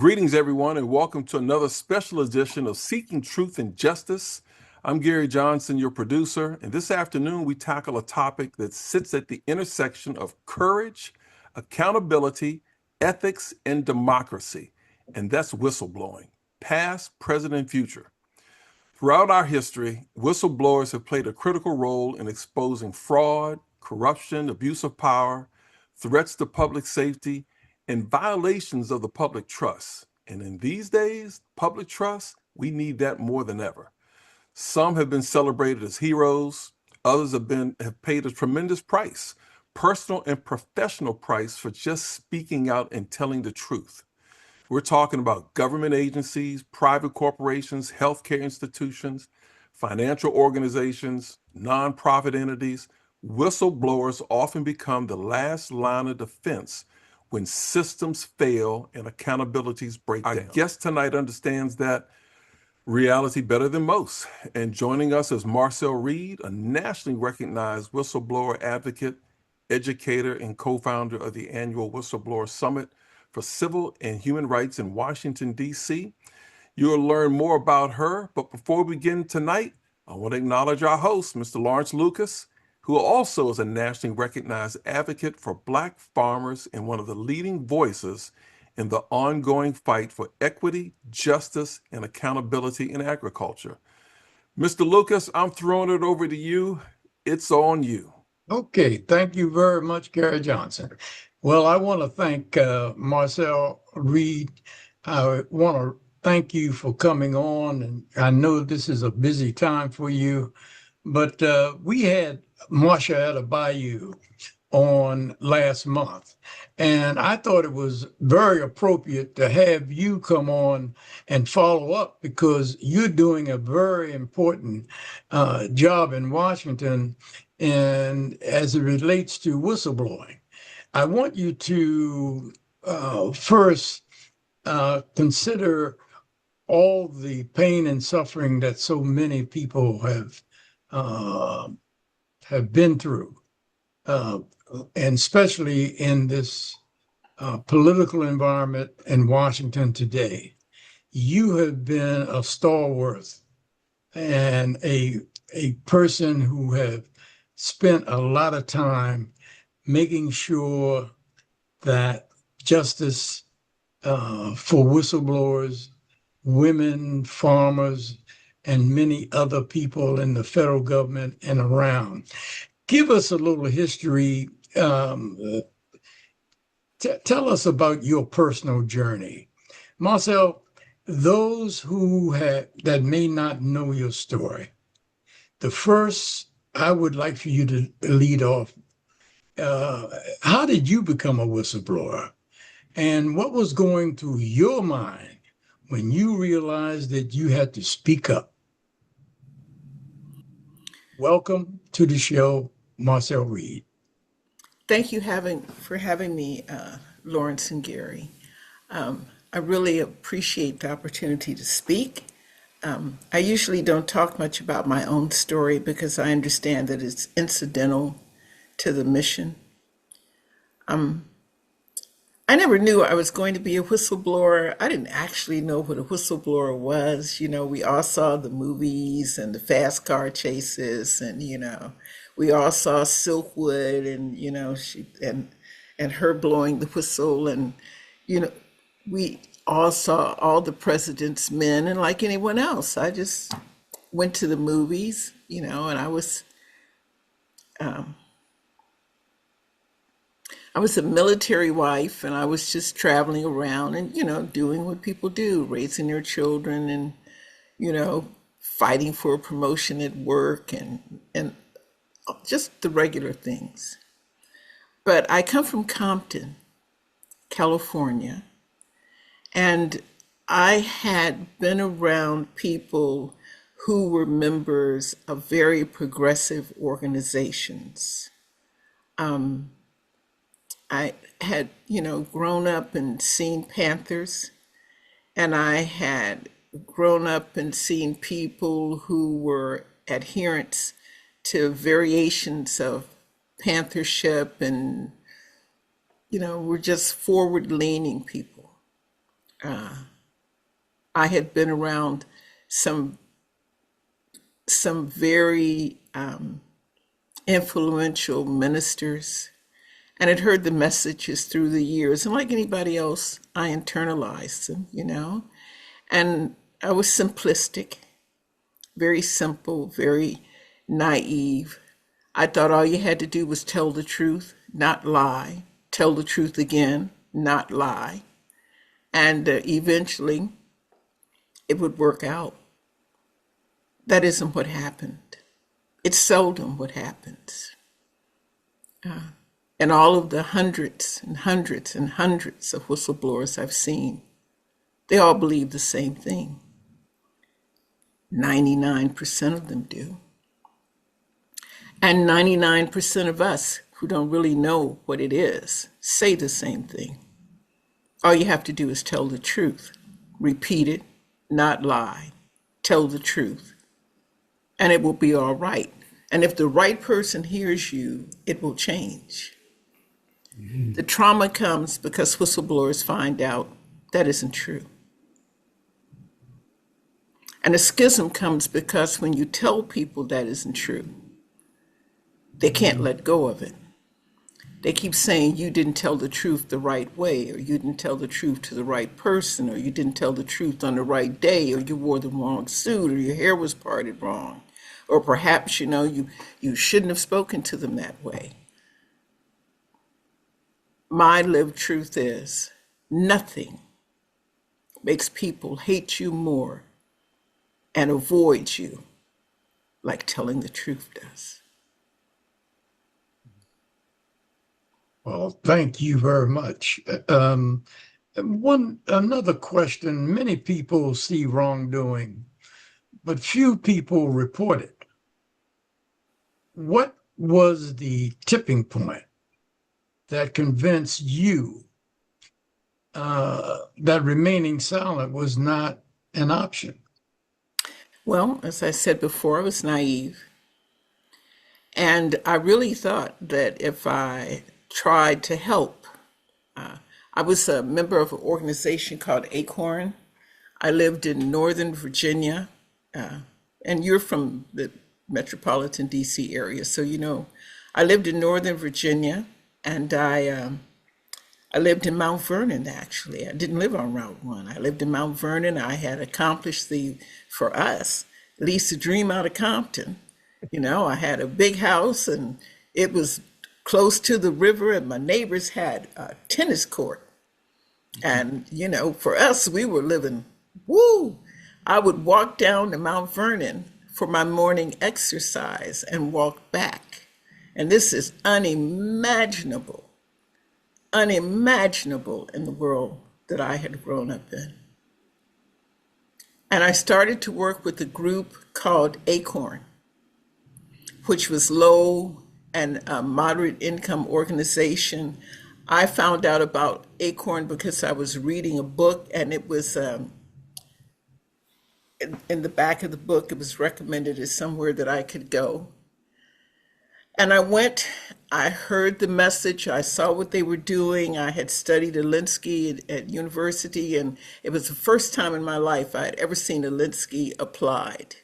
Greetings, everyone, and welcome to another special edition of Seeking Truth and Justice. I'm Gary Johnson, your producer, and this afternoon we tackle a topic that sits at the intersection of courage, accountability, ethics, and democracy, and that's whistleblowing, past, present, and future. Throughout our history, whistleblowers have played a critical role in exposing fraud, corruption, abuse of power, threats to public safety, and violations of the public trust. And in these days, public trust, we need that more than ever. Some have been celebrated as heroes, others have paid a tremendous price, personal and professional price for just speaking out and telling the truth. We're talking about government agencies, private corporations, healthcare institutions, financial organizations, nonprofit entities. Whistleblowers often become the last line of defense when systems fail and accountabilities break down. Our guest tonight understands that reality better than most. And joining us is Marcel Reid, a nationally recognized whistleblower advocate, educator, and co-founder of the annual Whistleblower Summit for Civil and Human Rights in Washington, D.C. You'll learn more about her, but before we begin tonight, I want to acknowledge our host, Mr. Lawrence Lucas, who also is a nationally recognized advocate for Black farmers and one of the leading voices in the ongoing fight for equity, justice, and accountability in agriculture. Mr. Lucas, I'm throwing it over to you. It's on you. Okay, thank you very much, Gary Johnson. Well, I want to thank Marcel Reid. I want to thank you for coming on, and I know this is a busy time for you, but we had Marsha at a Bayou on last month, and I thought it was very appropriate to have you come on and follow up because you're doing a very important job in Washington, and as it relates to whistleblowing. I want you to first consider all the pain and suffering that so many people have been through, and especially in this political environment in Washington today. You have been a stalwart and a person who have spent a lot of time making sure that justice for whistleblowers, women, farmers, and many other people in the federal government and around. Give us a little history. Tell us about your personal journey. Marcel, those that may not know your story, the first I would like for you to lead off. How did you become a whistleblower? And what was going through your mind when you realized that you had to speak up? Welcome to the show, Marcel Reid. Thank you for having me, Lawrence and Gary. I really appreciate the opportunity to speak. I usually don't talk much about my own story because I understand that it's incidental to the mission. I never knew I was going to be a whistleblower. I didn't actually know what a whistleblower was. You know, we all saw the movies and the fast car chases, and we all saw Silkwood, and she and her blowing the whistle, and we all saw all the President's Men, and like anyone else, I just went to the movies, and I was a military wife, and I was just traveling around and, doing what people do, raising their children and, fighting for a promotion at work and just the regular things. But I come from Compton, California, and I had been around people who were members of very progressive organizations. I had, grown up and seen Panthers, and I had grown up and seen people who were adherents to variations of Panthership and, were just forward-leaning people. I had been around some very influential ministers and had heard the messages through the years. And like anybody else, I internalized them, and I was simplistic, very simple, very naive. I thought all you had to do was tell the truth, not lie, tell the truth again, not lie. And eventually it would work out. That isn't what happened. It's seldom what happens. And all of the hundreds and hundreds and hundreds of whistleblowers I've seen, they all believe the same thing. 99% of them do. And 99% of us who don't really know what it is say the same thing. All you have to do is tell the truth, repeat it, not lie, tell the truth, and it will be all right. And if the right person hears you, it will change. Mm-hmm. The trauma comes because whistleblowers find out that isn't true. And the schism comes because when you tell people that isn't true, they can't let go of it. They keep saying you didn't tell the truth the right way, or you didn't tell the truth to the right person, or you didn't tell the truth on the right day, or you wore the wrong suit, or your hair was parted wrong, or perhaps, you shouldn't have spoken to them that way. My lived truth is nothing makes people hate you more and avoid you like telling the truth does. Well, thank you very much. Another question, many people see wrongdoing, but few people report it. What was the tipping point that convinced you that remaining silent was not an option? Well, as I said before, I was naive. And I really thought that if I tried to help, I was a member of an organization called ACORN. I lived in Northern Virginia, and you're from the metropolitan DC area, so I lived in Northern Virginia, and I lived in Mount Vernon, actually. I didn't live on Route 1. I lived in Mount Vernon. I had accomplished for us, at least the dream out of Compton. I had a big house, and it was close to the river, and my neighbors had a tennis court. And, for us, we were living, woo! I would walk down to Mount Vernon for my morning exercise and walk back. And this is unimaginable in the world that I had grown up in. And I started to work with a group called ACORN, which was low and moderate income organization. I found out about ACORN because I was reading a book, and it was in the back of the book, it was recommended as somewhere that I could go. And I went, I heard the message, I saw what they were doing. I had studied Alinsky at university, and it was the first time in my life I had ever seen Alinsky applied.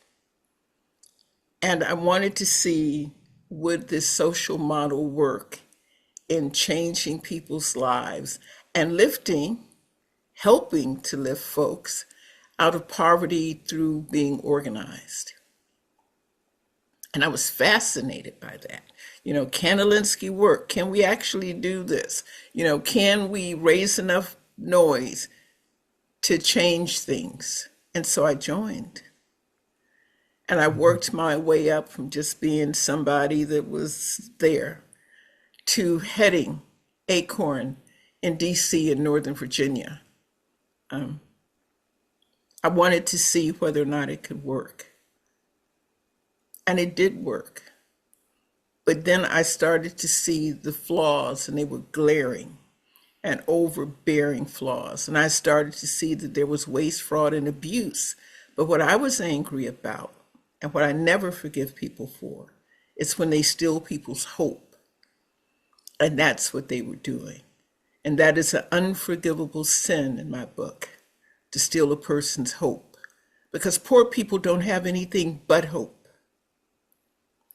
And I wanted to see, would this social model work in changing people's lives and helping to lift folks out of poverty through being organized. And I was fascinated by that. Can Alinsky work? Can we actually do this? Can we raise enough noise to change things? And so I joined. And I worked my way up from just being somebody that was there to heading ACORN in DC and Northern Virginia. I wanted to see whether or not it could work. And it did work. But then I started to see the flaws, and they were glaring and overbearing flaws. And I started to see that there was waste, fraud, and abuse. But what I was angry about, and what I never forgive people for, is when they steal people's hope. And that's what they were doing. And that is an unforgivable sin in my book. to steal a person's hope, because poor people don't have anything but hope.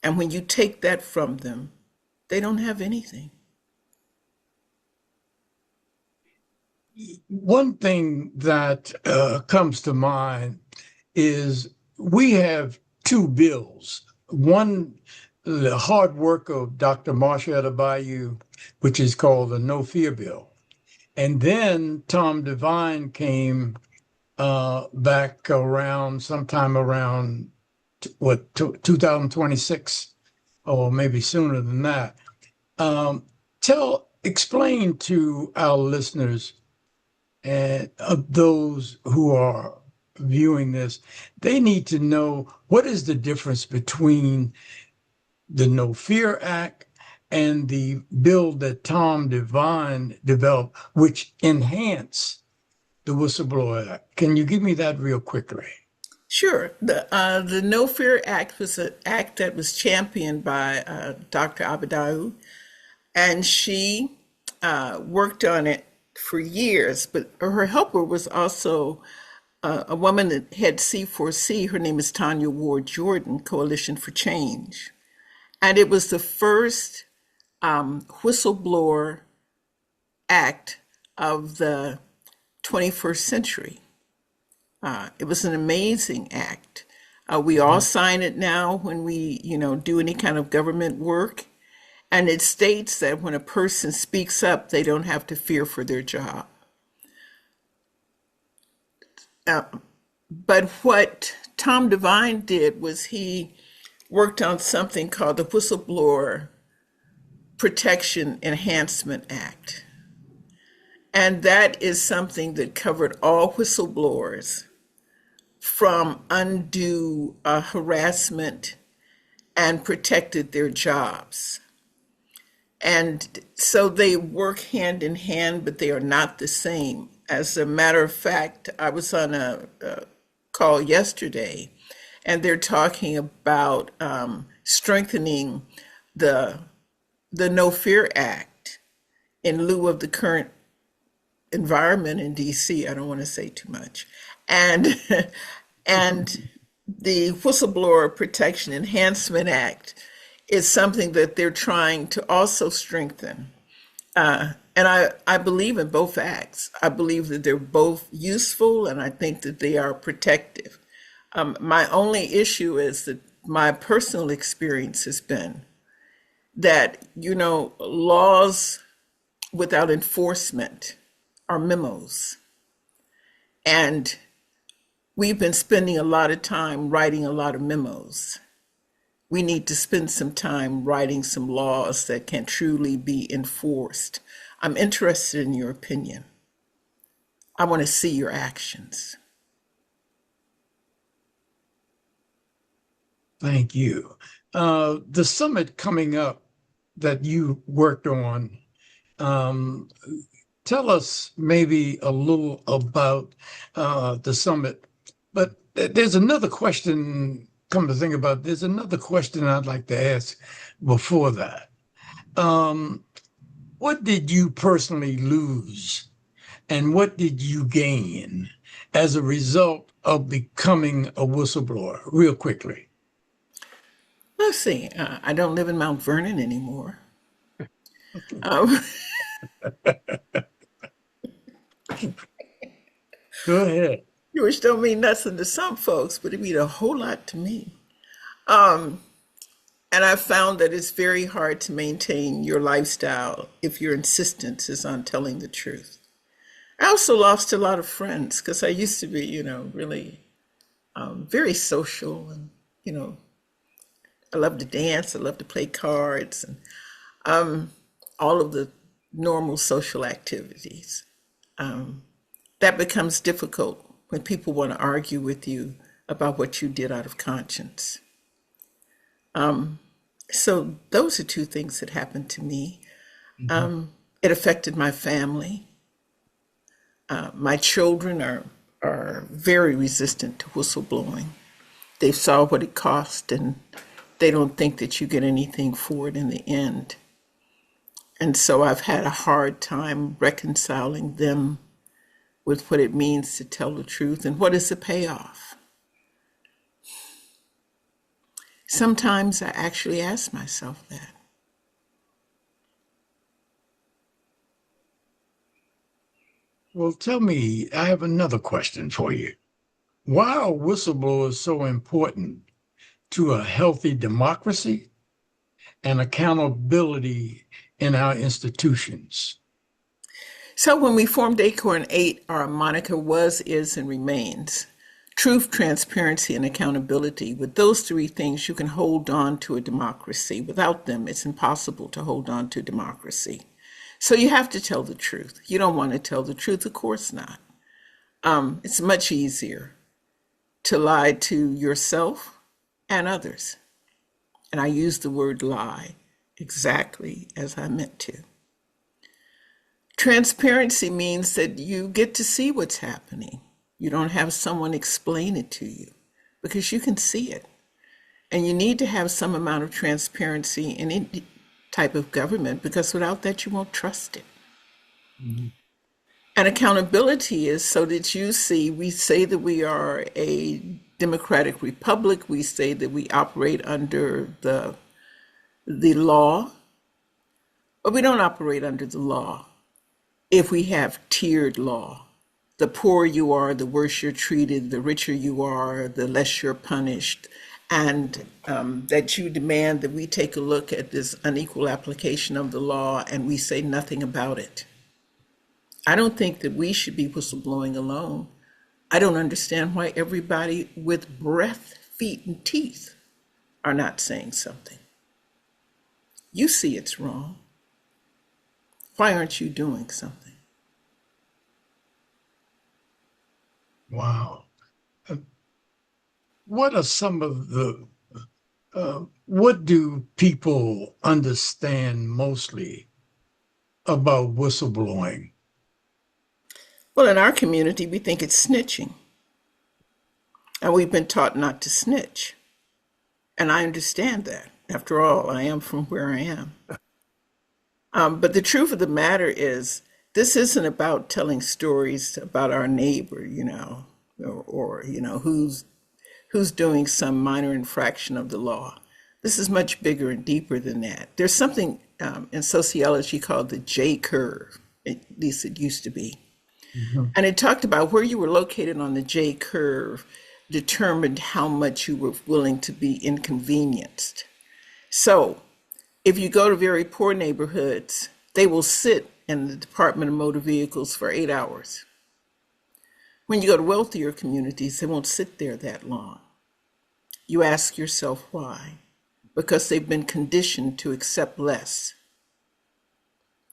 And when you take that from them, they don't have anything. One thing that comes to mind is we have two bills. One, the hard work of Dr. Marsha Adebayo, which is called the No Fear Bill. And then Tom Devine came back around sometime around 2026 or maybe sooner than that. Explain to our listeners and those who are viewing this, they need to know what is the difference between the No Fear Act and the bill that Tom Devine developed, which enhance the Whistleblower Act. Can you give me that real quickly? Sure. The No Fear Act was an act that was championed by Dr. Adebayo, and she worked on it for years, but her helper was also a woman that had C4C. Her name is Tanya Ward Jordan, Coalition for Change. And it was the first whistleblower act of the 21st century. It was an amazing act. We all sign it now when we, do any kind of government work. And it states that when a person speaks up, they don't have to fear for their job. But what Tom Devine did was he worked on something called the Whistleblower Protection Enhancement Act. And that is something that covered all whistleblowers from undue harassment and protected their jobs. And so they work hand in hand, but they are not the same. As a matter of fact, I was on a call yesterday, and they're talking about strengthening the No Fear Act in lieu of the current environment in DC. I don't want to say too much. And the Whistleblower Protection Enhancement Act is something that they're trying to also strengthen. And I believe in both acts. I believe that they're both useful, and I think that they are protective. My only issue is that my personal experience has been that, laws without enforcement are memos. And we've been spending a lot of time writing a lot of memos. We need to spend some time writing some laws that can truly be enforced. I'm interested in your opinion. I want to see your actions. Thank you. The summit coming up that you worked on, tell us maybe a little about the summit. But there's another question, come to think about it, there's another question I'd like to ask before that. What did you personally lose and what did you gain as a result of becoming a whistleblower? Real quickly. Let's see. I don't live in Mount Vernon anymore. Um, Go ahead. which don't mean nothing to some folks, but it mean a whole lot to me. And I found that it's very hard to maintain your lifestyle if your insistence is on telling the truth. I also lost a lot of friends because I used to be, really very social, and, I love to dance, I love to play cards, and all of the normal social activities. That becomes difficult when people want to argue with you about what you did out of conscience. So those are two things that happened to me. It affected my family. My children are very resistant to whistleblowing. They saw what it cost, and they don't think that you get anything for it in the end. And so I've had a hard time reconciling them with what it means to tell the truth and what is the payoff. Sometimes I actually ask myself that. Well, tell me, I have another question for you. Why are whistleblowers so important to a healthy democracy and accountability in our institutions? So when we formed ACORN 8, our moniker was, is, and remains. Truth, transparency, and accountability. With those three things, you can hold on to a democracy. Without them, it's impossible to hold on to democracy. So you have to tell the truth. You don't want to tell the truth, of course not. It's much easier to lie to yourself and others. And I use the word lie exactly as I meant to. Transparency means that you get to see what's happening. You don't have someone explain it to you because you can see it. And you need to have some amount of transparency in any type of government because without that, you won't trust it. Mm-hmm. And accountability is so that you see, we say that we are a democratic republic. We say that we operate under the law, but we don't operate under the law if we have tiered law. The poorer you are, the worse you're treated, the richer you are, the less you're punished, and that you demand that we take a look at this unequal application of the law and we say nothing about it. I don't think that we should be whistleblowing alone. I don't understand why everybody with breath, feet, and teeth are not saying something. You see it's wrong. Why aren't you doing something? Wow. What are some of the, what do people understand mostly about whistleblowing? Well, in our community, we think it's snitching. And we've been taught not to snitch. And I understand that. After all, I am from where I am. But the truth of the matter is, this isn't about telling stories about our neighbor, or who's doing some minor infraction of the law. This is much bigger and deeper than that. There's something in sociology called the J curve, at least it used to be. Mm-hmm. And it talked about where you were located on the J curve determined how much you were willing to be inconvenienced. So if you go to very poor neighborhoods, they will sit in the Department of Motor Vehicles for 8 hours. When you go to wealthier communities, they won't sit there that long. You ask yourself why? Because they've been conditioned to accept less.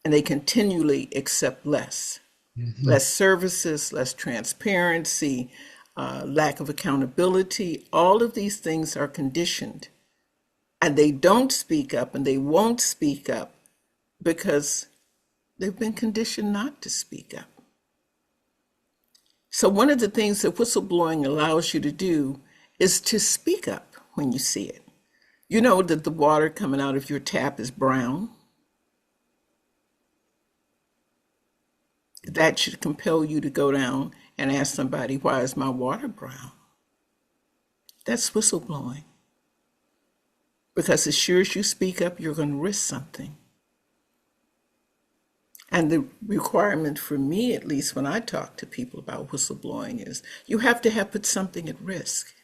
And they continually accept less. Mm-hmm. Less services, less transparency, lack of accountability. All of these things are conditioned. And they don't speak up and they won't speak up because they've been conditioned not to speak up. So one of the things that whistleblowing allows you to do is to speak up when you see it. You know that the water coming out of your tap is brown. That should compel you to go down and ask somebody, why is my water brown? That's whistleblowing. Because as sure as you speak up, you're going to risk something. And the requirement for me, at least when I talk to people about whistleblowing, is you have to have put something at risk.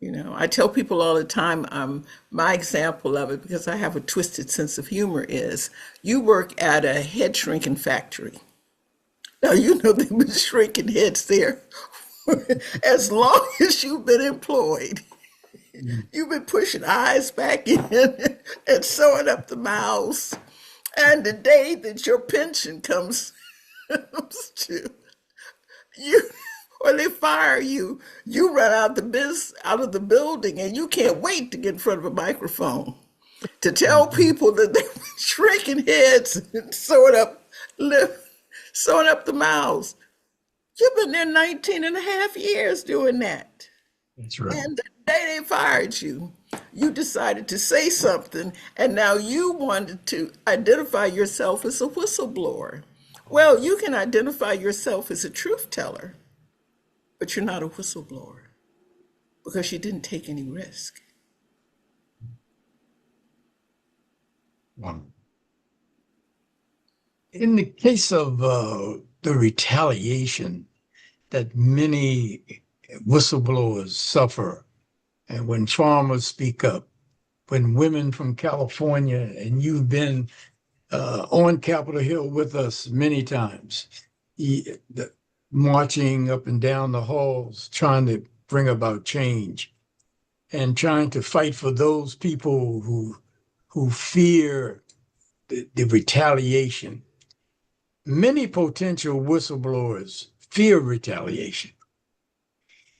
I tell people all the time, my example of it, because I have a twisted sense of humor, is you work at a head shrinking factory. Now, they've been shrinking heads there as long as you've been employed. You've been pushing eyes back in and sewing up the mouths. And the day that your pension comes to you, or they fire you, you run out of the building, and you can't wait to get in front of a microphone to tell people that they've been shrinking heads and sewing up the mouths. You've been there 19 and a half years doing that. That's right. And the day they fired you, you decided to say something, and now you wanted to identify yourself as a whistleblower. Well, you can identify yourself as a truth teller, but you're not a whistleblower because you didn't take any risk. One. In the case of the retaliation that many whistleblowers suffer, and when farmers speak up, when women from California, and you've been on Capitol Hill with us many times, marching up and down the halls, trying to bring about change and trying to fight for those people who fear the retaliation. Many potential whistleblowers fear retaliation.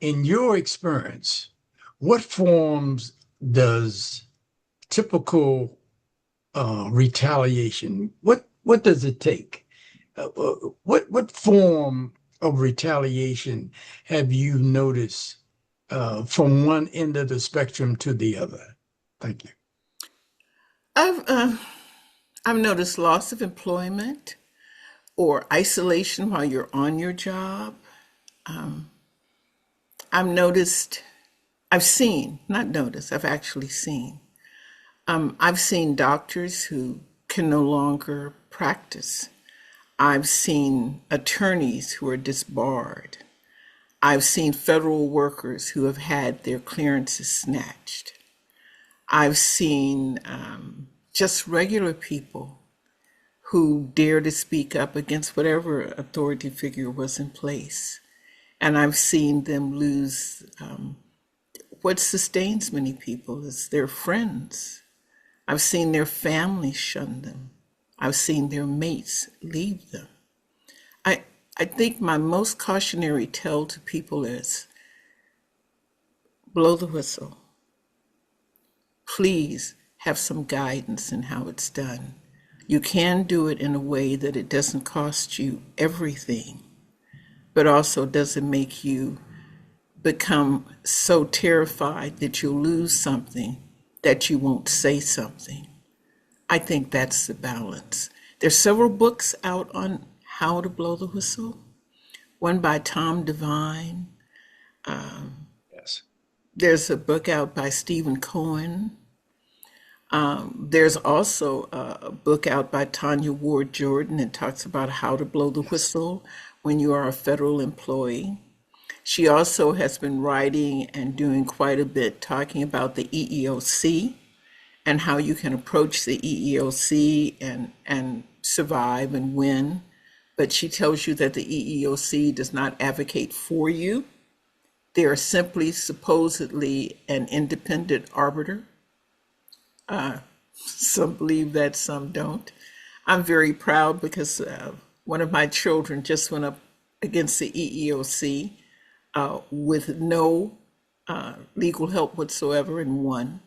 In your experience, what forms does typical retaliation, what does it take? What form of retaliation have you noticed from one end of the spectrum to the other? Thank you. I've uh, I've noticed loss of employment or isolation while you're on your job. Um, I've noticed, I've seen, not noticed, I've actually seen. I've seen doctors who can no longer practice. I've seen attorneys who are disbarred. I've seen federal workers who have had their clearances snatched. I've seen just regular people who dare to speak up against whatever authority figure was in place. And I've seen them lose what sustains many people is their friends. I've seen their families shun them. I've seen their mates leave them. I, I think my most cautionary tale to people is blow the whistle. Please have some guidance in how it's done. You can do it in a way that it doesn't cost you everything, but also doesn't make you become so terrified that you'll lose something that you won't say something. I think that's the balance. There's several books out on how to blow the whistle. One by Tom Devine. Yes. There's a book out by Stephen Cohen. There's also a book out by Tanya Ward Jordan that talks about how to blow the whistle when you are a federal employee. She also has been writing and doing quite a bit talking about the EEOC and how you can approach the EEOC and survive and win. But she tells you that the EEOC does not advocate for you. They are simply supposedly an independent arbiter. Some believe that, some don't. I'm very proud because one of my children just went up against the EEOC with no legal help whatsoever and won,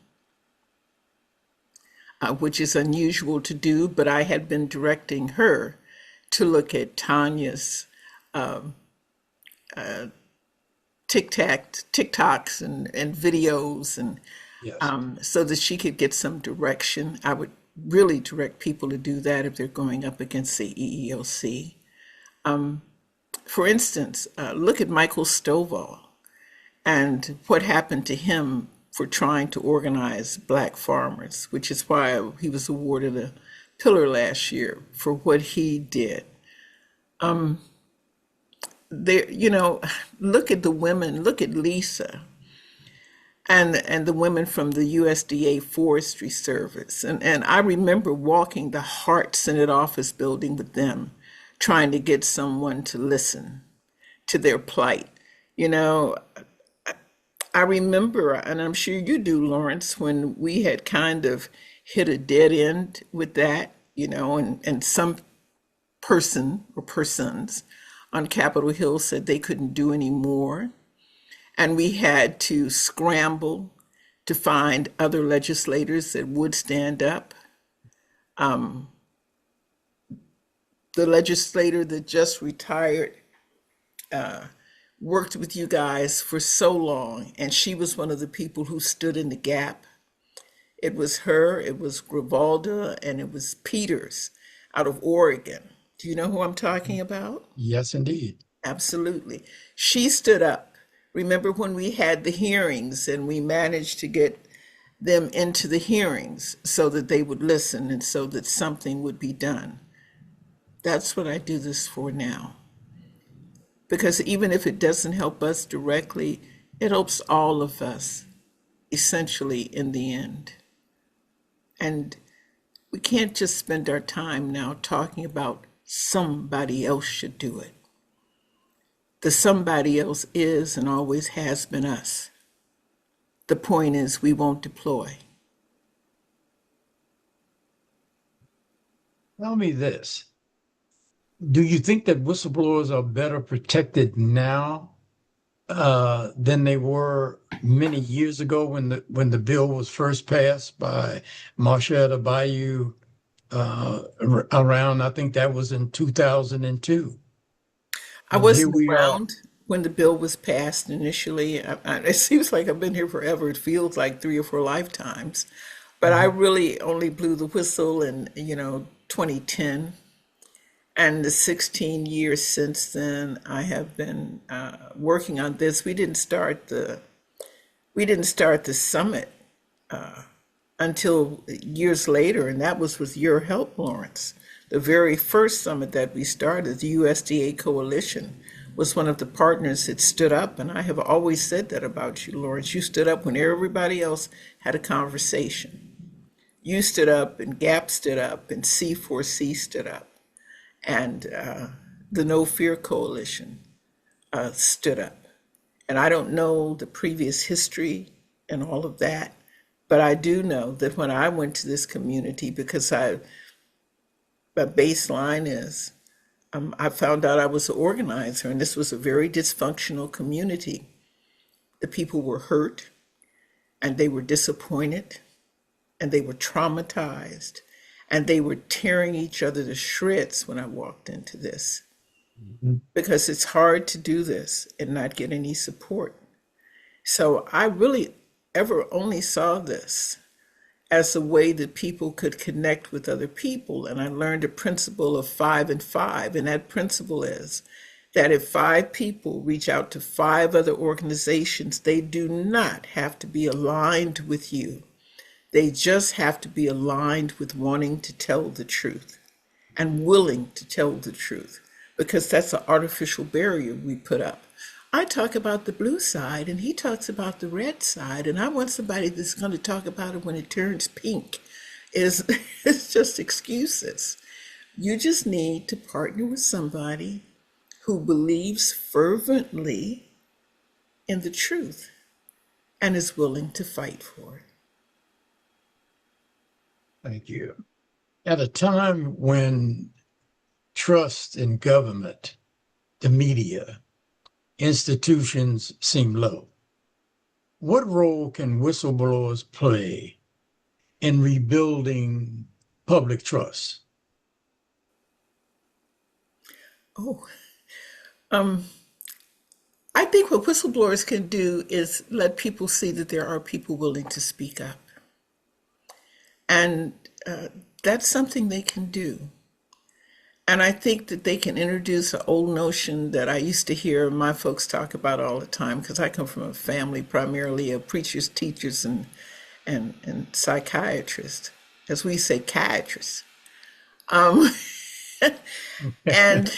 which is unusual to do, but I had been directing her to look at Tanya's TikToks and videos and Yes. so that she could get some direction. I would really direct people to do that if they're going up against the EEOC. For instance, look at Michael Stovall and what happened to him for trying to organize Black farmers, which is why he was awarded a pillar last year for what he did. There, look at the women, look at Lisa and the women from the USDA Forestry Service. And I remember walking the Hart Senate office building with them, trying to get someone to listen to their plight. You know, I remember, and I'm sure you do, Lawrence, when we had kind of hit a dead end with that, and some person or persons on Capitol Hill said they couldn't do any more. And we had to scramble to find other legislators that would stand up. The legislator that just retired worked with you guys for so long, and she was one of the people who stood in the gap. It was her, it was Grivalda, and it was Peters out of Oregon. Do you know who I'm talking about? Yes, indeed. Absolutely. She stood up. Remember when we had the hearings and we managed to get them into the hearings so that they would listen and so that something would be done? That's what I do this for now. Because even if it doesn't help us directly, it helps all of us essentially in the end. And we can't just spend our time now talking about somebody else should do it. The somebody else is and always has been us. The point is, we won't deploy. Tell me this. Do you think that whistleblowers are better protected now than they were many years ago when the bill was first passed by Marcel Reid around, I think that was in 2002. I And here wasn't we are. around when the bill was passed initially. It seems like I've been here forever. It feels like 3 or 4 lifetimes. But I Mhm. really only blew the whistle in, 2010. And the 16 years since then, I have been working on this. We didn't start the summit until years later, and that was with your help, Lawrence. The very first summit that we started, the USDA Coalition, was one of the partners that stood up, and I have always said that about you, Lawrence. You stood up when everybody else had a conversation. You stood up, and GAP stood up, and C4C stood up, and the No Fear Coalition stood up. And I don't know the previous history and all of that, but I do know that when I went to this community, because my baseline is, I found out I was an organizer, and this was a very dysfunctional community. The people were hurt, and they were disappointed, and they were traumatized, and they were tearing each other to shreds when I walked into this. Mhm. Because it's hard to do this and not get any support. So I really ever only saw this as a way that people could connect with other people. And I learned a principle of 5 and 5. And that principle is that if 5 people reach out to 5 other organizations, they do not have to be aligned with you. They just have to be aligned with wanting to tell the truth and willing to tell the truth, because that's an artificial barrier we put up. I talk about the blue side and he talks about the red side, and I want somebody that's going to talk about it when it turns pink. Is It's just excuses. You just need to partner with somebody who believes fervently in the truth and is willing to fight for it. Thank you. At a time when trust in government, the media, institutions seem low, what role can whistleblowers play in rebuilding public trust? Oh, um, I think what whistleblowers can do is let people see that there are people willing to speak up. And that's something they can do. And I think that they can introduce an old notion that I used to hear my folks talk about all the time, because I come from a family primarily of preachers, teachers, and psychiatrists, as we say, chiatrists. Um, and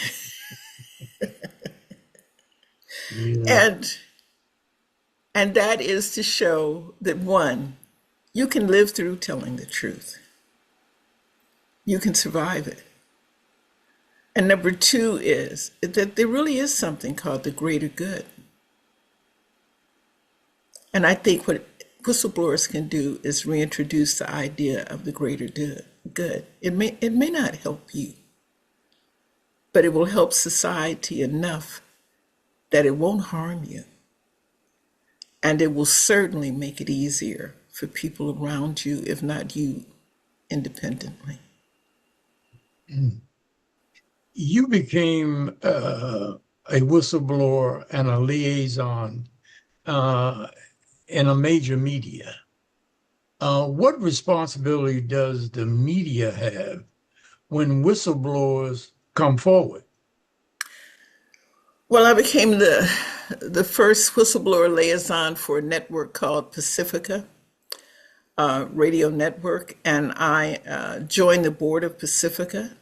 Yeah. and and that is to show that, one, you can live through telling the truth. You can survive it. And number two is that there really is something called the greater good. And I think what whistleblowers can do is reintroduce the idea of the greater good. It may not help you, but it will help society enough that it won't harm you. And it will certainly make it easier for people around you, if not you independently. You became a whistleblower and a liaison uh, in a major media. What responsibility does the media have when whistleblowers come forward? Well, I became the first whistleblower liaison for a network called Pacifica Radio Network, and I joined the board of Pacifica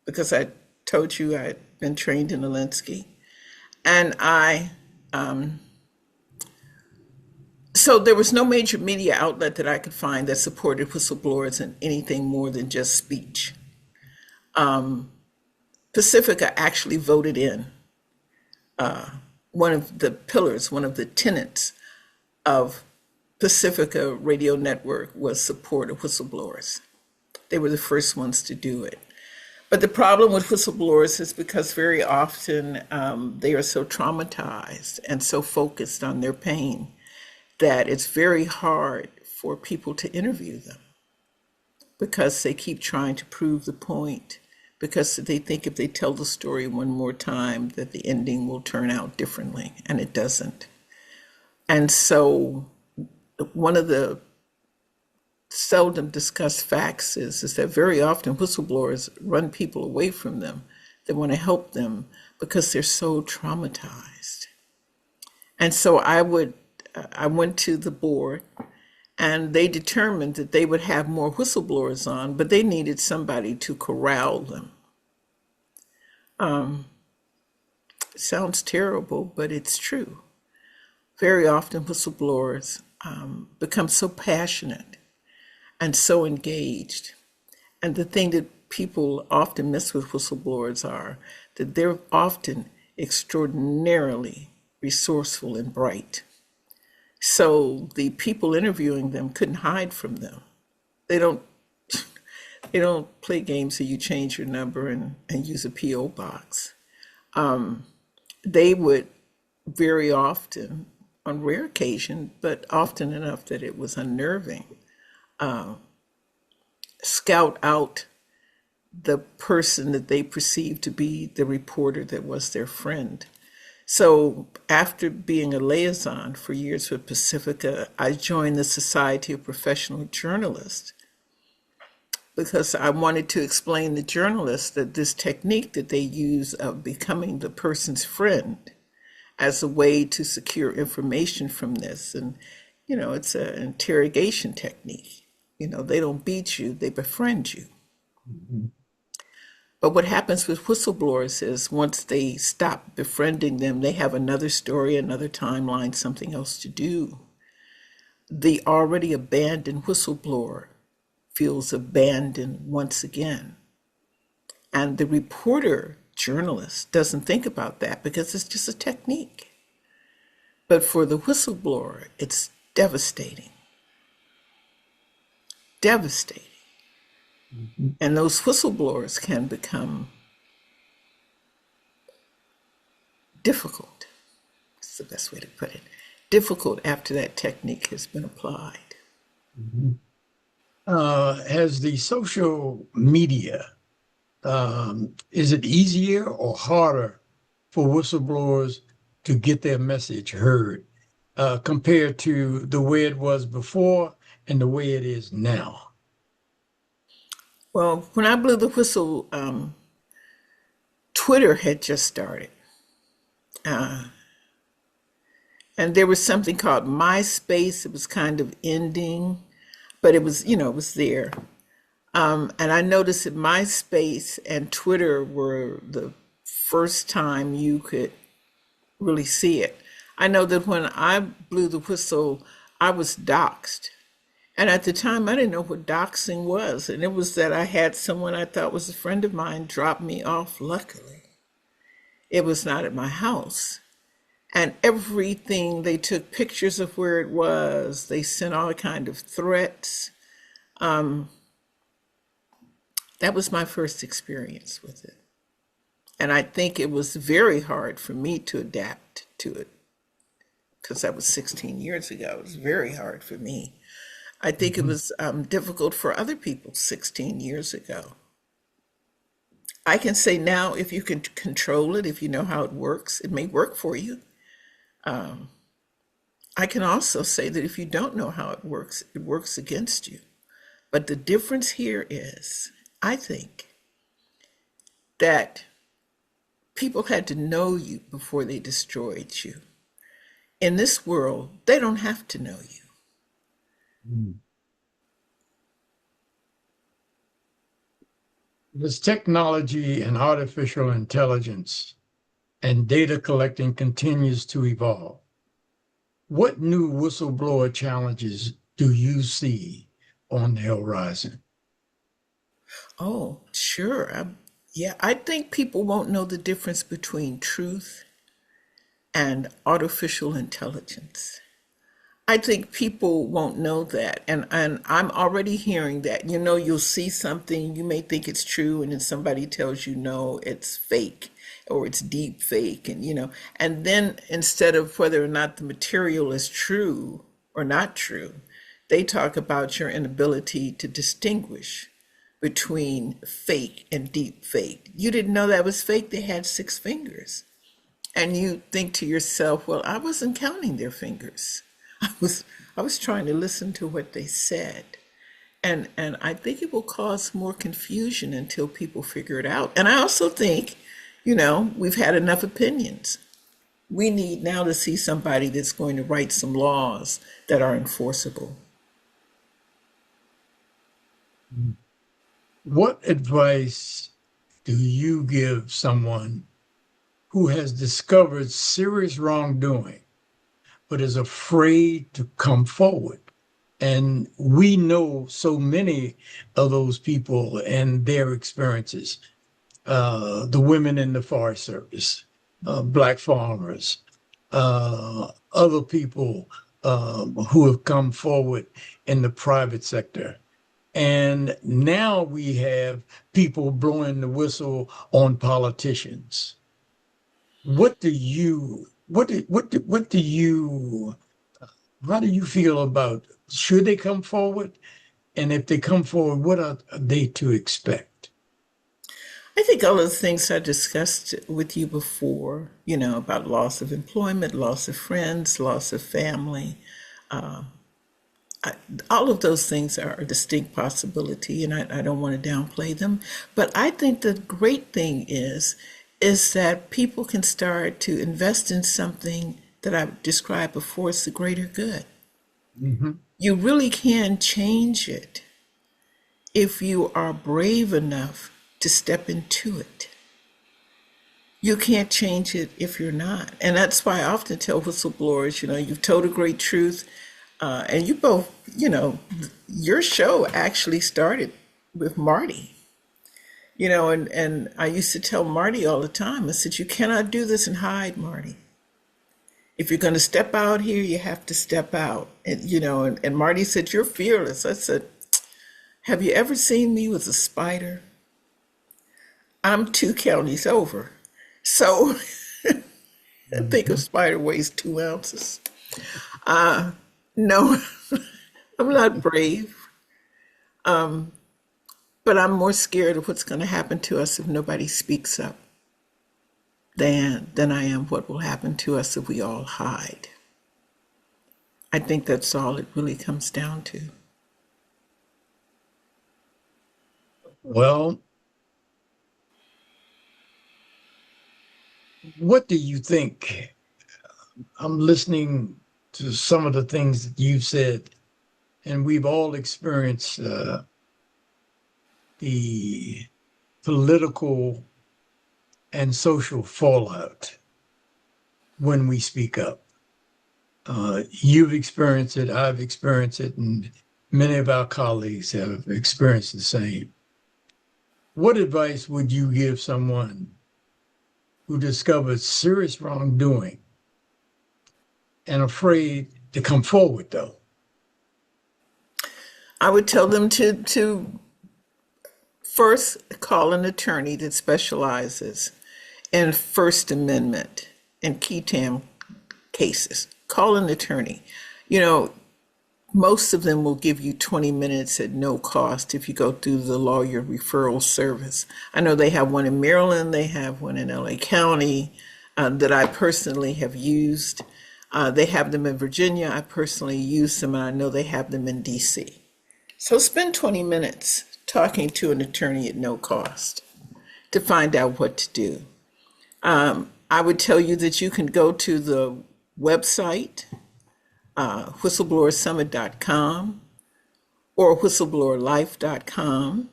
because I told you I'd been trained in Alinsky, and so there was no major media outlet that I could find that supported whistleblowers in anything more than just speech. Pacifica actually voted in one of the pillars, one of the tenets of Pacifica Radio Network was support of whistleblowers. They were the first ones to do it. But the problem with whistleblowers is because very often they are so traumatized and so focused on their pain that it's very hard for people to interview them because they keep trying to prove the point, because they think if they tell the story one more time that the ending will turn out differently, and it doesn't. And so one of the seldom discussed facts is that very often whistleblowers run people away from them. They want to help them because they're so traumatized. And so I went to the board, and they determined that they would have more whistleblowers on, but they needed somebody to corral them. It sounds terrible, but it's true. Very often whistleblowers become so passionate and so engaged. And the thing that people often miss with whistleblowers are that they're often extraordinarily resourceful and bright. So the people interviewing them couldn't hide from them. They don't play games that you change your number and use a P.O. box. They would very often, on rare occasion, but often enough that it was unnerving, scout out the person that they perceived to be the reporter that was their friend. So after being a liaison for years with Pacifica, I joined the Society of Professional Journalists because I wanted to explain to journalists that this technique that they use of becoming the person's friend as a way to secure information from this, and it's an interrogation technique. They don't beat you, they befriend you. Mm-hmm. But what happens with whistleblowers is once they stop befriending them, they have another story, another timeline, something else to do. The already abandoned whistleblower feels abandoned once again. And the reporter, journalist, doesn't think about that because it's just a technique. But for the whistleblower, it's devastating. Devastating. Mm-hmm. And those whistleblowers can become difficult. That's the best way to put it. Difficult after that technique has been applied. Mm-hmm. Has the social media, is it easier or harder for whistleblowers to get their message heard compared to the way it was before and the way it is now? Well, when I blew the whistle, Twitter had just started. And there was something called MySpace. It was kind of ending, but it was, it was there. And I noticed that MySpace and Twitter were the first time you could really see it. I know that when I blew the whistle, I was doxxed. And at the time, I didn't know what doxing was. And it was that I had someone I thought was a friend of mine drop me off, luckily. It was not at my house. And everything, they took pictures of where it was. They sent all kind of threats. That was my first experience with it. And I think it was very hard for me to adapt to it because that was 16 years ago. It was very hard for me. I think it was difficult for other people 16 years ago. I can say now, if you can control it, if you know how it works, it may work for you. I can also say that if you don't know how it works against you. But the difference here is, I think, that people had to know you before they destroyed you. In this world, they don't have to know you. As technology and artificial intelligence and data collecting continues to evolve, what new whistleblower challenges do you see on the horizon? Oh, sure. Yeah, I think people won't know the difference between truth and artificial intelligence. I think people won't know that. And I'm already hearing that. You know, you'll see something, you may think it's true, and then somebody tells you, no, it's fake or it's deep fake. And then instead of whether or not the material is true or not true, they talk about your inability to distinguish between fake and deep fake. You didn't know that was fake, they had 6 fingers. And you think to yourself, well, I wasn't counting their fingers. I was trying to listen to what they said. And I think it will cause more confusion until people figure it out. And I also think, we've had enough opinions. We need now to see somebody that's going to write some laws that are enforceable. What advice do you give someone who has discovered serious wrongdoing but is afraid to come forward? And we know so many of those people and their experiences. The women in the Forest Service, Black farmers, other people who have come forward in the private sector. And now we have people blowing the whistle on politicians. How do you feel about, should they come forward? And if they come forward, what are they to expect? I think all of the things I discussed with you before, about loss of employment, loss of friends, loss of family, all of those things are a distinct possibility, and I don't want to downplay them. But I think the great thing is that people can start to invest in something that I've described before. It's the greater good. Mm-hmm. You really can change it if you are brave enough to step into it. You can't change it if you're not. And that's why I often tell whistleblowers, you've told a great truth. And you both, your show actually started with Marty. And I used to tell Marty all the time, I said, you cannot do this and hide, Marty. If you're going to step out here, you have to step out. And Marty said, you're fearless. I said, have you ever seen me with a spider? I'm 2 counties over. So I think a spider weighs 2 ounces. No, I'm not brave. But I'm more scared of what's going to happen to us if nobody speaks up than I am what will happen to us if we all hide. I think that's all it really comes down to. Well, what do you think? I'm listening to some of the things that you've said, and we've all experienced the political and social fallout when we speak up. You've experienced it, I've experienced it, and many of our colleagues have experienced the same. What advice would you give someone who discovered serious wrongdoing and afraid to come forward, though? I would tell them to first call an attorney that specializes in First Amendment and key tam cases. Call an attorney. Most of them will give you 20 minutes at no cost if you go through the lawyer referral service. I know they have one in Maryland, they have one in LA County that I personally have used. They have them in Virginia. I personally use them, and I know they have them in DC. So spend 20 minutes talking to an attorney at no cost to find out what to do. I would tell you that you can go to the website, whistleblowersummit.com or whistleblowerlife.com,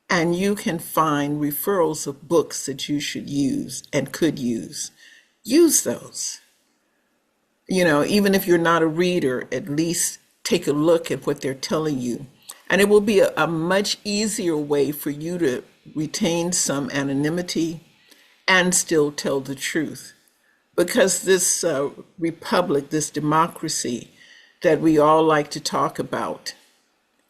and you can find referrals of books that you should use and could use. Use those. You know, even if you're not a reader, at least take a look at what they're telling you. And it will be a much easier way for you to retain some anonymity and still tell the truth. Because this republic, this democracy that we all like to talk about,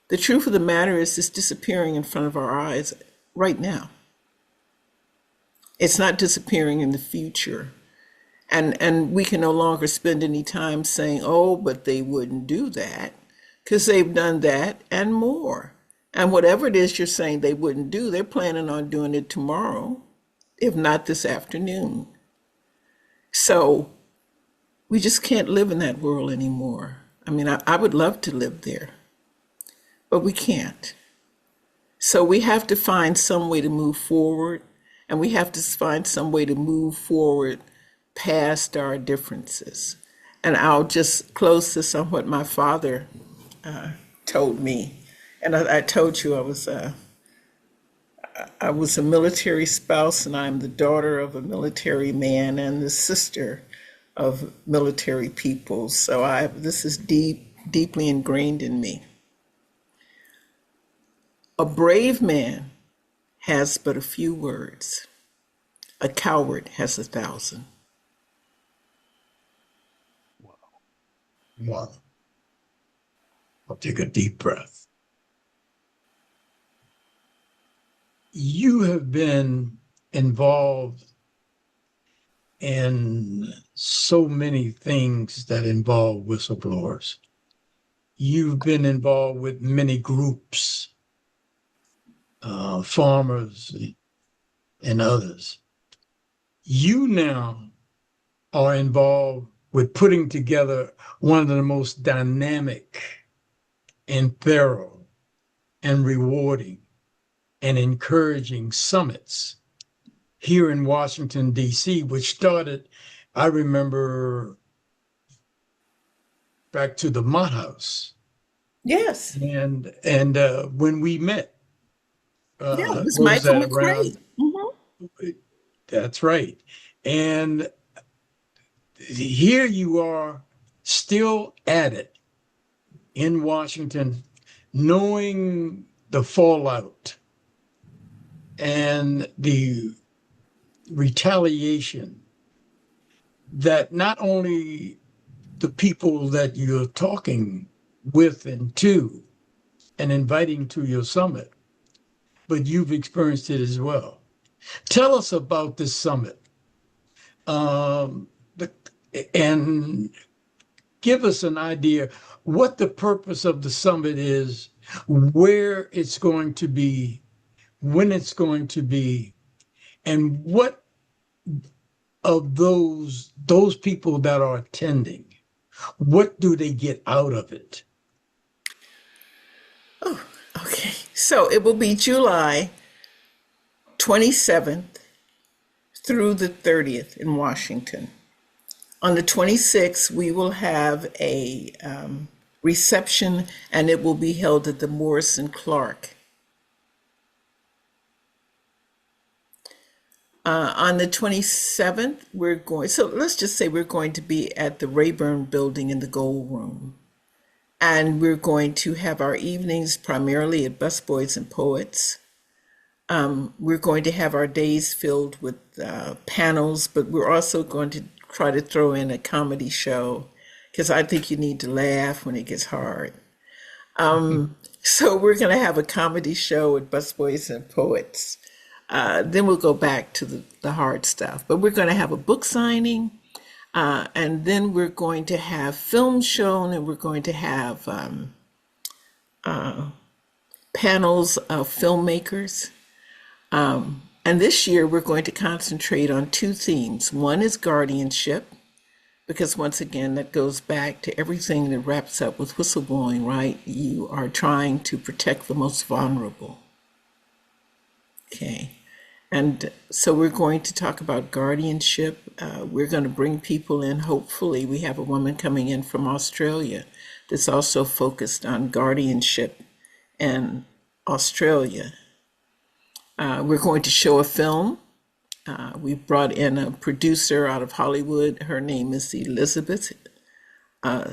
the truth of the matter is it's disappearing in front of our eyes right now. It's not disappearing in the future. And we can no longer spend any time saying, oh, but they wouldn't do that, because they've done that and more. And whatever it is you're saying they wouldn't do, they're planning on doing it tomorrow, if not this afternoon. So we just can't live in that world anymore. I mean, I would love to live there, but we can't. So we have to find some way to move forward, and we have to find some way to move forward past our differences. And I'll just close this on what my father told me. And I told you I was a military spouse, and I'm the daughter of a military man and the sister of military people. So this is deeply ingrained in me. A brave man has but a few words. A coward has 1,000. Wow. I'll take a deep breath. You have been involved in so many things that involve whistleblowers. You've been involved with many groups, farmers and others. You now are involved with putting together one of the most dynamic and thorough and rewarding and encouraging summits here in Washington, D.C., which started, I remember, back to the Mott House. Yes. And when we met, Yeah, it was what was Michael that, McRae. around? That's right. And here you are still at it in Washington, knowing the fallout and the retaliation that not only the people that you're talking with and to and inviting to your summit, but you've experienced it as well. Tell us about this summit, and give us an idea what the purpose of the summit is, where it's going to be, when it's going to be, and what of those people that are attending, what do they get out of it? Oh, okay. So it will be July 27th through the 30th in Washington. On the 26th, we will have a reception, and it will be held at the Morrison Clark. On the 27th, let's just say we're going to be at the Rayburn Building in the Gold Room. And we're going to have our evenings primarily at Busboys and Poets. We're going to have our days filled with panels, but we're also going to try to throw in a comedy show, because I think you need to laugh when it gets hard. So we're going to have a comedy show at Busboys and Poets. Then we'll go back to the hard stuff. But we're going to have a book signing, and then we're going to have film shown, and we're going to have panels of filmmakers. And this year we're going to concentrate on two themes. One is guardianship, because once again, that goes back to everything that wraps up with whistleblowing, right? You are trying to protect the most vulnerable. Okay. And so we're going to talk about guardianship. We're going to bring people in. Hopefully, we have a woman coming in from Australia that's also focused on guardianship in Australia. We're going to show a film. We've brought in a producer out of Hollywood. Her name is Elizabeth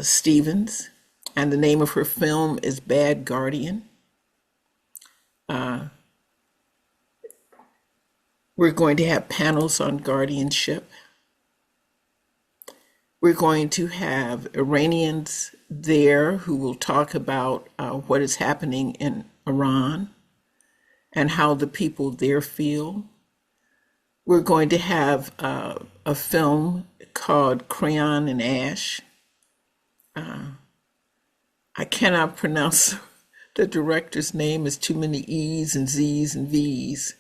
Stevens, and the name of her film is Bad Guardian. We're going to have panels on guardianship. We're going to have Iranians there who will talk about what is happening in Iran and how the people there feel. We're going to have a film called Crayon and Ash. I cannot pronounce the director's name. It's too many E's and Z's and V's.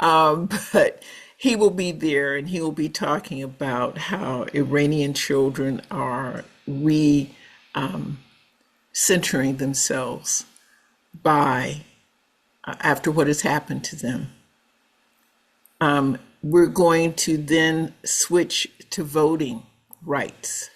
But he will be there, and he will be talking about how Iranian children are centering themselves by after what has happened to them. We're going to then switch to voting rights,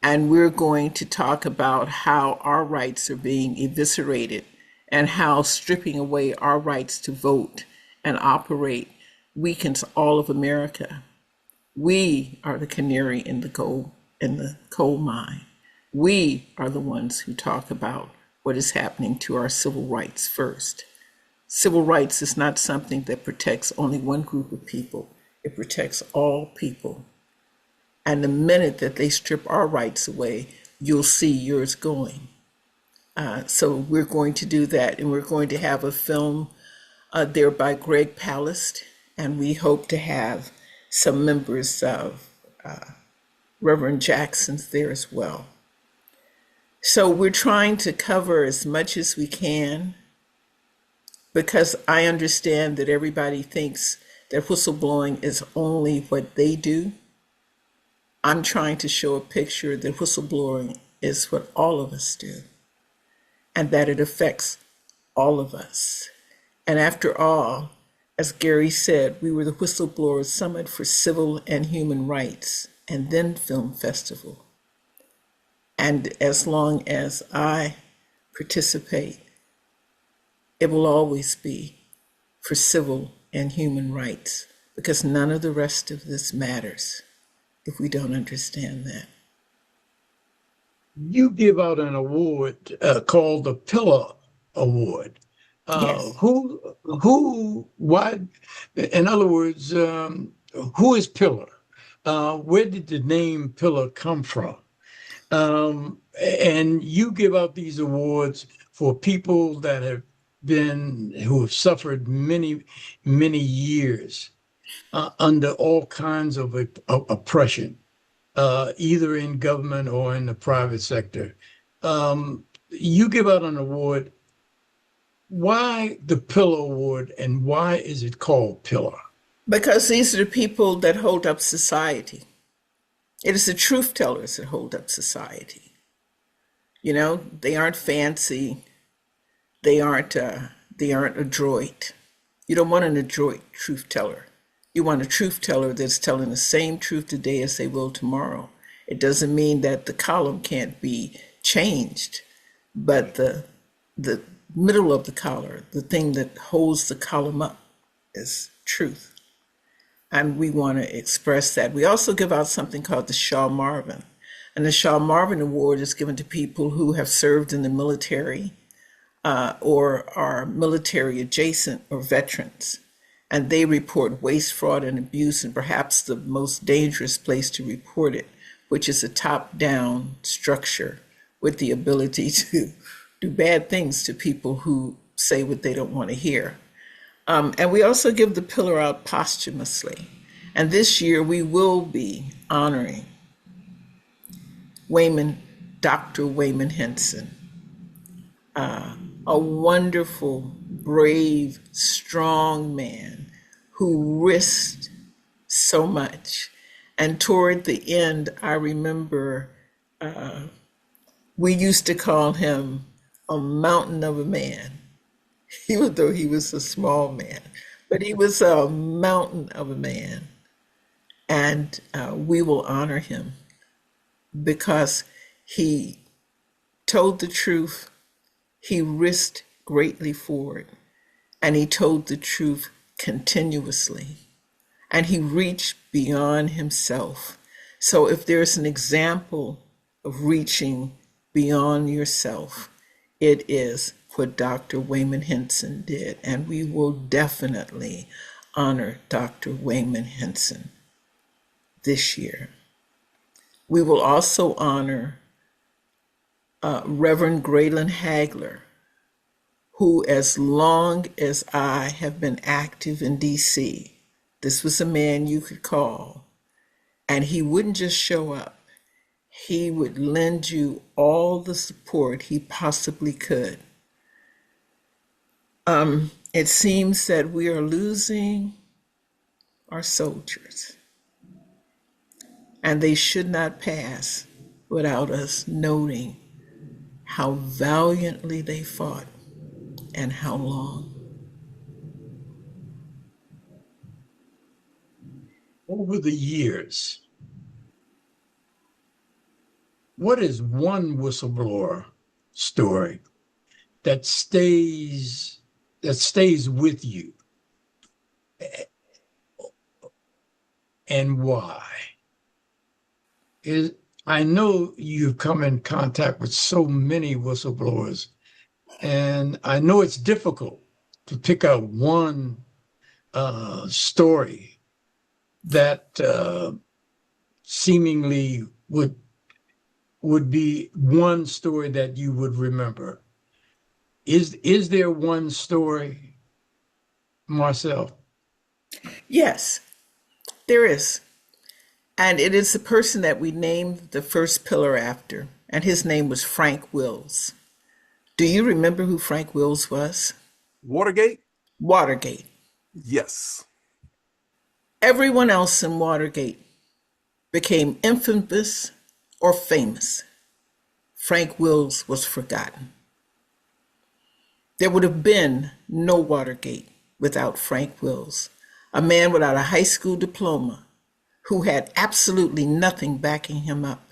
and we're going to talk about how our rights are being eviscerated and how stripping away our rights to vote and operate weakens all of America. We are the canary in the coal mine. We are the ones who talk about what is happening to our civil rights first. Civil rights is not something that protects only one group of people. It protects all people. And the minute that they strip our rights away, you'll see yours going. So we're going to do that, and we're going to have a film there by Greg Palast, and we hope to have some members of Reverend Jackson's there as well. So we're trying to cover as much as we can, because I understand that everybody thinks that whistleblowing is only what they do. I'm trying to show a picture that whistleblowing is what all of us do, and that it affects all of us. And after all, as Gary said, we were the Whistleblower Summit for Civil and Human Rights, and then Film Festival. And as long as I participate, it will always be for civil and human rights, because none of the rest of this matters if we don't understand that. You give out an award called the Pillar Award. Yes. Why? In other words, who is Pillar? Where did the name Pillar come from? And you give out these awards for people that who have suffered many, many years under all kinds of oppression, either in government or in the private sector. You give out an award. Why the Pillar Award, and why is it called Pillar? Because these are the people that hold up society. It is the truth tellers that hold up society. You know, they aren't fancy. They aren't adroit. You don't want an adroit truth teller. You want a truth teller that's telling the same truth today as they will tomorrow. It doesn't mean that the column can't be changed, but the middle of the collar, the thing that holds the column up, is truth. And we want to express that. We also give out something called the Shaw Marvin. And the Shaw Marvin Award is given to people who have served in the military or are military adjacent or veterans. And they report waste, fraud, and abuse, and perhaps the most dangerous place to report it, which is a top-down structure with the ability to do bad things to people who say what they don't want to hear. And we also give the Pillar out posthumously. And this year we will be honoring Dr. Wayman Henson, a wonderful, brave, strong man who risked so much. And toward the end, I remember we used to call him a mountain of a man, even though he was a small man. But he was a mountain of a man, and we will honor him because he told the truth, he risked greatly for it, and he told the truth continuously, and he reached beyond himself. So if there's an example of reaching beyond yourself, it is what Dr. Wayman Henson did, and we will definitely honor Dr. Wayman Henson this year. We will also honor Reverend Graylin Hagler, who, as long as I have been active in DC, this was a man you could call, and he wouldn't just show up. He would lend you all the support he possibly could. It seems that we are losing our soldiers, and they should not pass without us noting how valiantly they fought and how long. Over the years, what is one whistleblower story that stays with you, and why? I know you've come in contact with so many whistleblowers, and I know it's difficult to pick out one story that seemingly would be one story that you would remember. Is there one story, Marcel? Yes, there is. And it is the person that we named the first pillar after, and his name was Frank Wills. Do you remember who Frank Wills was? Watergate? Watergate. Yes. Everyone else in Watergate became infamous or famous. Frank Wills was forgotten. There would have been no Watergate without Frank Wills, a man without a high school diploma who had absolutely nothing backing him up.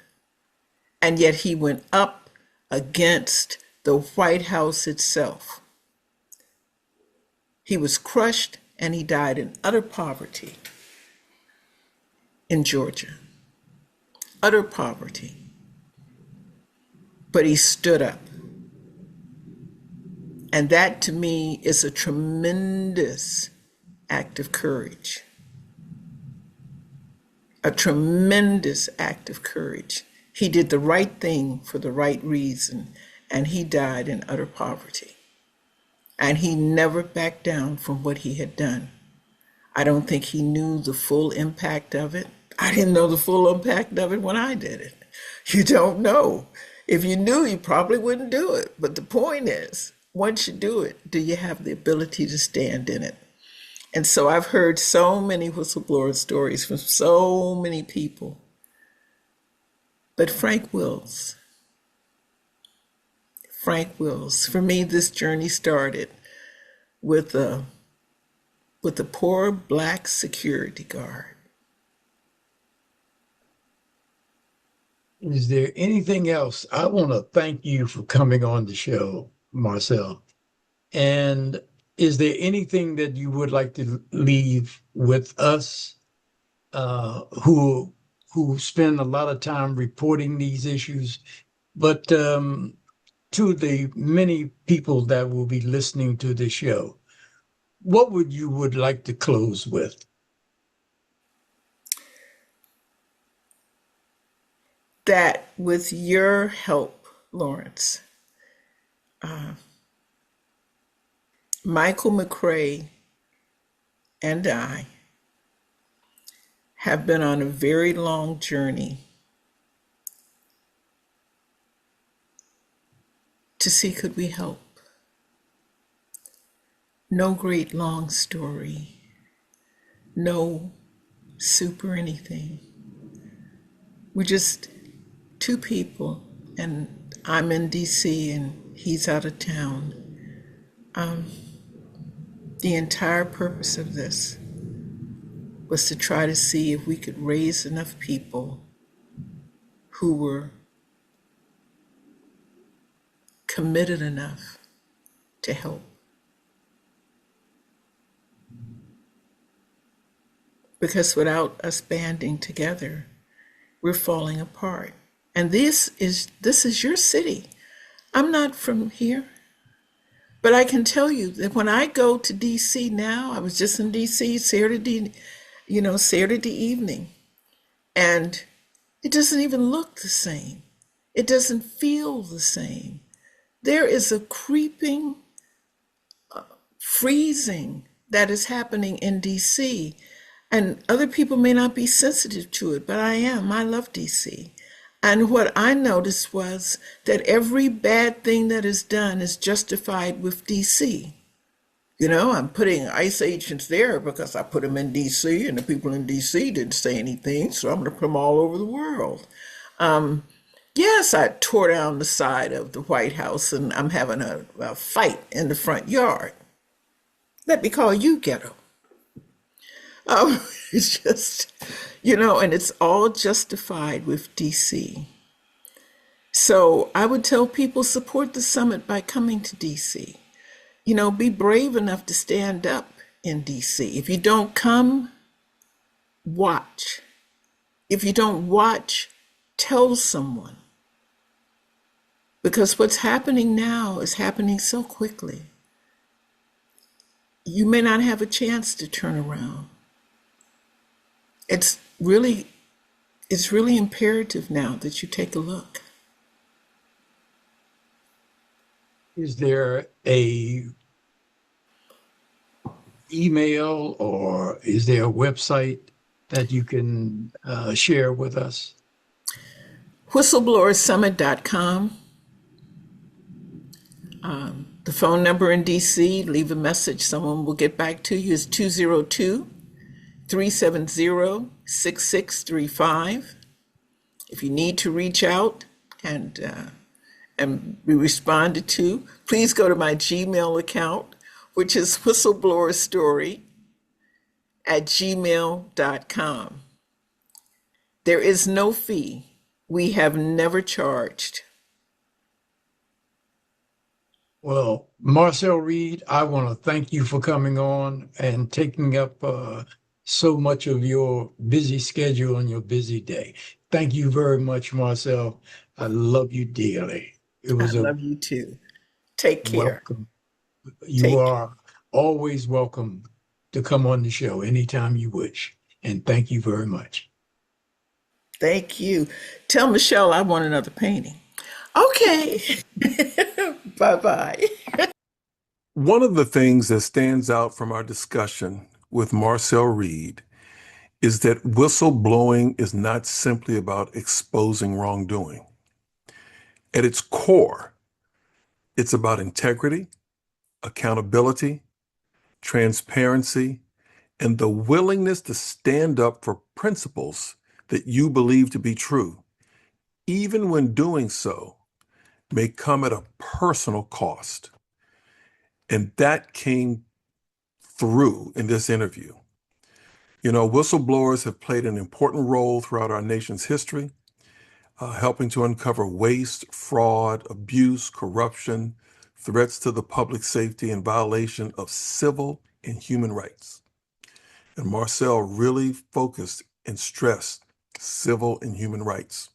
And yet he went up against the White House itself. He was crushed and he died in utter poverty in Georgia. Utter poverty. But he stood up. And that to me is a tremendous act of courage. A tremendous act of courage. He did the right thing for the right reason, and he died in utter poverty. And he never backed down from what he had done. I don't think he knew the full impact of it. I didn't know the full impact of it when I did it. You don't know. If you knew, you probably wouldn't do it. But the point is, once you do it, do you have the ability to stand in it? And so I've heard so many whistleblower stories from so many people. But Frank Wills, for me, this journey started with a poor Black security guard. Is there anything else? I want to thank you for coming on the show, Marcel. And is there anything that you would like to leave with us who spend a lot of time reporting these issues, but to the many people that will be listening to the show, what would like to close with? That with your help, Lawrence, Michael McCrae and I have been on a very long journey to see could we help. No great long story, no super anything. We're just two people, and I'm in DC and he's out of town, The entire purpose of this was to try to see if we could raise enough people who were committed enough to help. Because without us banding together, we're falling apart. And this is your city. I'm not from here, but I can tell you that when I go to DC now, I was just in DC Saturday evening, and it doesn't even look the same. It doesn't feel the same. There is a creeping freezing that is happening in DC. And other people may not be sensitive to it, but I am. I love DC. And what I noticed was that every bad thing that is done is justified with DC. You know, I'm putting ICE agents there because I put them in DC and the people in DC didn't say anything, so I'm going to put them all over the world. Yes, I tore down the side of the White House and I'm having a fight in the front yard. Let me call you ghetto. It's just, and it's all justified with DC. So I would tell people support the summit by coming to DC. Be brave enough to stand up in DC. If you don't come, watch. If you don't watch, tell someone. Because what's happening now is happening so quickly. You may not have a chance to turn around. It's really imperative now that you take a look. Is there a email or is there a website that you can share with us? Whistleblowersummit.com. The phone number in DC, leave a message. Someone will get back to you, is 202-370-6635. If you need to reach out and be responded to, please go to my Gmail account, which is whistleblowerstory@gmail.com. There is no fee. We have never charged. Well, Marcel Reid, I want to thank you for coming on and taking up so much of your busy schedule and your busy day. Thank you very much, Marcel. I love you dearly. It was I love you too. Take care. welcome. You are always welcome to come on the show anytime you wish. And thank you very much. Thank you. Tell Michelle I want another painting. Okay. Bye-bye. One of the things that stands out from our discussion with Marcel Reid is that whistleblowing is not simply about exposing wrongdoing. At its core, it's about integrity, accountability, transparency, and the willingness to stand up for principles that you believe to be true, even when doing so may come at a personal cost. And that came through in this interview. Whistleblowers have played an important role throughout our nation's history, helping to uncover waste, fraud, abuse, corruption, threats to the public safety, and violation of civil and human rights. And Marcel really focused and stressed civil and human rights.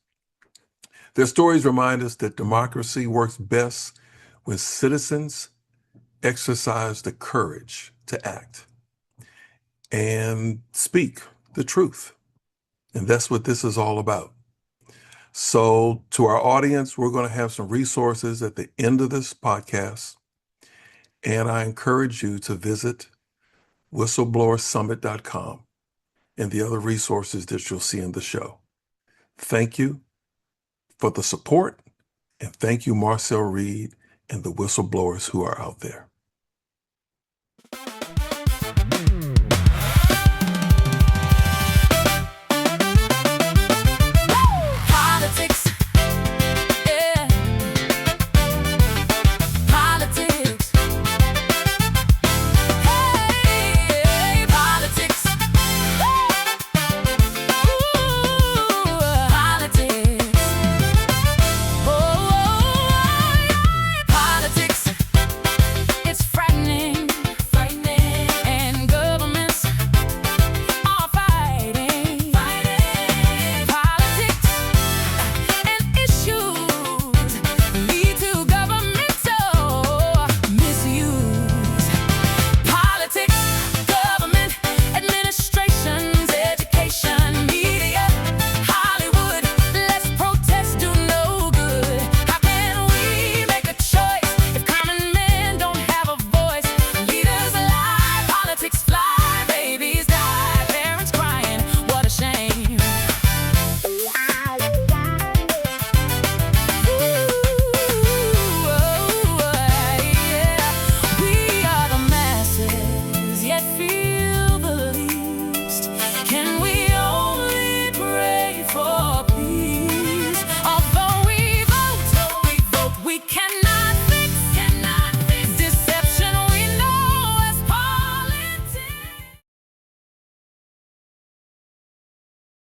Their stories remind us that democracy works best when citizens exercise the courage to act and speak the truth. And that's what this is all about. So to our audience, we're going to have some resources at the end of this podcast. And I encourage you to visit whistleblowersummit.com and the other resources that you'll see in the show. Thank you for the support, and thank you, Marcel Reid and the whistleblowers who are out there.